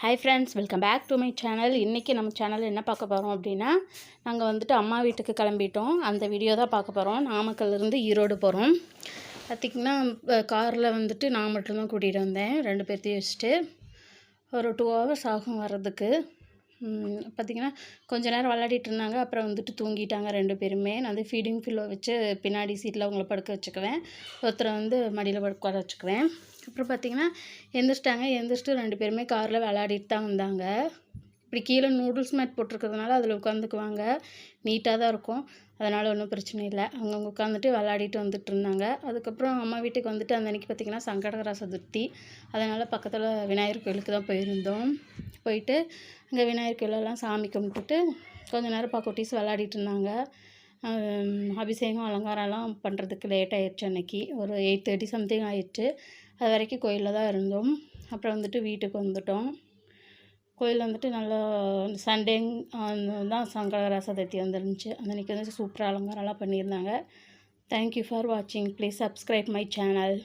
Hi friends, welcome back to my channel. இன்றைக்கி நம்ம சேனலில் என்ன பார்க்க போகிறோம் அப்படின்னா, நாங்கள் வந்துட்டு அம்மா வீட்டுக்கு கிளம்பிட்டோம். அந்த வீடியோ தான் பார்க்க போகிறோம். நாமக்கல்லேருந்து ஈரோடு போகிறோம். பார்த்திங்கன்னா காரில் வந்துட்டு நான் மட்டும்தான் கூட்டிகிட்டு வந்தேன். 2 பேர்த்தையும் வச்சுட்டு ஒரு 2 ஹவர்ஸ் ஆகும் வர்றதுக்கு. பார்த்திங்கன்னா கொஞ்ச நேரம் விளையாடிட்டு இருந்தாங்க. அப்புறம் வந்துட்டு தூங்கிட்டாங்க 2 பேருமே. நான் வந்து ஃபீடிங் பில்லோ வச்சு பின்னாடி சீட்டில் அவங்கள படுக்க வச்சுக்குவேன். ஒருத்தரை வந்து மடியில் உட்கார வச்சுக்குவேன். அப்புறம் பார்த்திங்கன்னா எந்திரிச்சிட்டு 2 பேருமே காரில் விளையாடிட்டு தான் வந்தாங்க. இப்படி கீழே நூடுல்ஸ் மேட் போட்டிருக்கிறதுனால அதில் உட்காந்துக்குவாங்க. நீட்டாக தான் இருக்கும். அதனால் ஒன்றும் பிரச்சனை இல்லை. அவங்கவுங்க உட்காந்துட்டு விளையாடிட்டு வந்துட்டு இருந்தாங்க. அதுக்கப்புறம் அம்மா வீட்டுக்கு வந்துட்டு அந்த அன்றைக்கி பார்த்திங்கன்னா சங்கடகர சதுர்த்தி. அதனால் பக்கத்தில் விநாயகர் கோயிலுக்கு தான் போயிருந்தோம். போயிட்டு அங்கே விநாயகர் கோயிலெல்லாம் சாமி கும்பிட்டுட்டு கொஞ்சம் நேரம் குட்டீஸ் விளையாடிட்டு இருந்தாங்க. அபிஷேகம் அலங்காரம்லாம் பண்ணுறதுக்கு லேட் ஆயிடுச்சு. அன்றைக்கி ஒரு 8:30 சம்திங் ஆயிடுச்சு. அது வரைக்கும் கோயிலில் தான் இருந்தோம். அப்புறம் வந்துட்டு வீட்டுக்கு வந்துட்டோம். கோயிலில் வந்துட்டு நல்லா சண்டே தான் சங்கடகர சதுர்த்தி வந்துருந்துச்சு. அன்றைக்கி வந்துட்டு சூப்பராக அலங்காரம்லாம் பண்ணியிருந்தாங்க. தேங்க்யூ ஃபார் வாட்சிங். Please subscribe my channel.